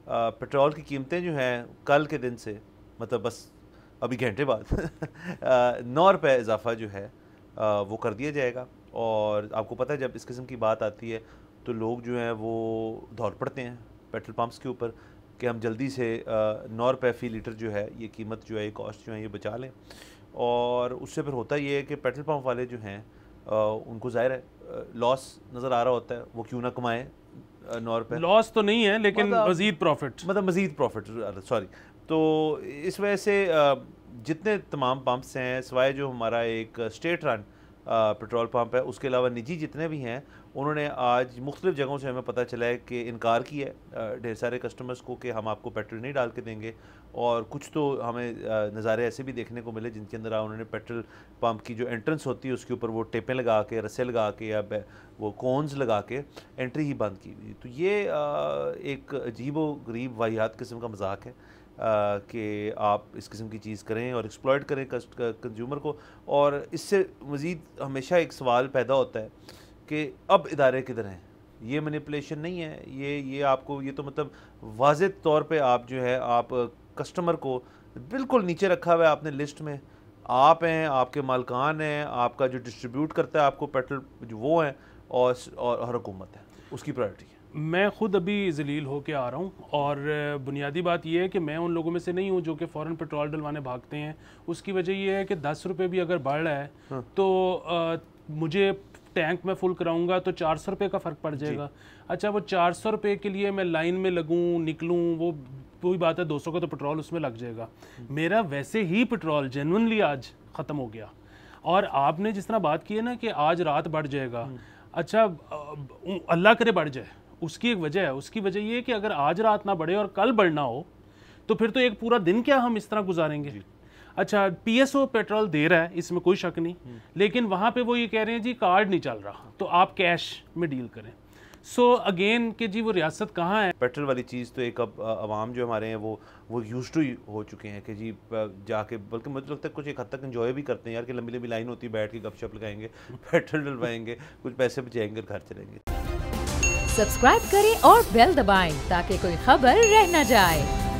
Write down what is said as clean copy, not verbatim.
Petrol की कीमतें जो हैं कल के दिन से, मतलब बस अभी घंटे बाद 9 रुपये इजाफा जो है वो कर दिया जाएगा। और आपको पता है जब इस किस्म की बात आती है तो लोग जो हैं वो दौड़ पड़ते हैं पेट्रोल पंप्स के ऊपर कि हम जल्दी से 9 रुपये फ़ी लीटर जो है ये कीमत जो है, ये कॉस्ट जो है ये बचा लें। और उससे फिर होता ये है कि पेट्रोल पंप वाले जो हैं उनको ज़ाहिर है लॉस नज़र आ रहा होता है, वो क्यों ना कमाएं 9 रुपये। लॉस तो नहीं है लेकिन मज़ीद प्रॉफिट, मतलब मज़ीद प्रॉफिट, सॉरी। तो इस वजह से जितने तमाम पंप्स हैं सिवाय जो हमारा एक स्टेट रन पेट्रोल पंप है, उसके अलावा निजी जितने भी हैं, उन्होंने आज मुख्तलिफ़ जगहों से हमें पता चला है कि इनकार किया है ढेर सारे कस्टमर्स को कि हम आपको पेट्रोल नहीं डाल के देंगे। और कुछ तो हमें नज़ारे ऐसे भी देखने को मिले जिनके अंदर उन्होंने पेट्रोल पंप की जो एंट्रेंस होती है उसके ऊपर वो टेपें लगा के, रस्से लगा के या वो कोन्स लगा के एंट्री ही बंद की हुई। तो ये एक अजीब व गरीब वाहियात किस्म का मजाक है कि आप इस किस्म की चीज़ करें और एक्सप्लॉयट करें कंज्यूमर को। और इससे मज़ीद हमेशा एक सवाल पैदा होता है कि अब इदारे किधर हैं। ये मैनिपुलेशन नहीं है, ये आपको, ये तो मतलब वाज़ेह तौर पे आप जो है आप कस्टमर को बिल्कुल नीचे रखा हुआ है आपने लिस्ट में। आप हैं, आपके मालकान हैं, आपका जो डिस्ट्रीब्यूट करता है आपको पेट्रोल जो वो हैं, और हर हुकूमत है, उसकी प्रायोरिटी है। मैं ख़ुद अभी जलील होके आ रहा हूँ और बुनियादी बात यह है कि मैं उन लोगों में से नहीं हूँ जो कि फ़ौरन पेट्रोल डलवाने भागते हैं। उसकी वजह यह है कि 10 रुपये भी अगर बढ़ रहा है हाँ। तो मुझे टैंक में फुल कराऊंगा तो 400 रुपये का फ़र्क पड़ जाएगा। अच्छा, वो 400 रुपये के लिए मैं लाइन में लगूँ निकलूँ, वो वही बात है, 200 का तो पेट्रोल उसमें लग जाएगा। मेरा वैसे ही पेट्रोल जेन्युइनली आज ख़त्म हो गया। और आपने जिस तरह बात की है ना कि आज रात बढ़ जाएगा, अच्छा अल्लाह करे बढ़ जाए, उसकी एक वजह है। उसकी वजह ये है कि अगर आज रात ना बढ़े और कल बढ़ना हो तो फिर तो एक पूरा दिन क्या हम इस तरह गुजारेंगे। अच्छा, पीएसओ पेट्रोल दे रहा है, इसमें कोई शक नहीं, लेकिन वहाँ पे वो ये कह रहे हैं जी कार्ड नहीं चल रहा तो आप कैश में डील करें। सो अगेन कि जी वो रियासत कहाँ है। पेट्रोल वाली चीज़ तो एक अब आवाम जो हमारे हैं वो यूज्ड टू हो चुके हैं कि जी जाके, बल्कि मुझे लगता है कुछ एक हद तक एंजॉय भी करते हैं यार कि लंबी लंबी लाइन होती है, बैठ के गपशप लगाएंगे, पेट्रोल डलवाएंगे, कुछ पैसे बचाएंगे, घर चलेंगे। सब्सक्राइब करें और बेल दबाएं ताकि कोई खबर रह न जाए।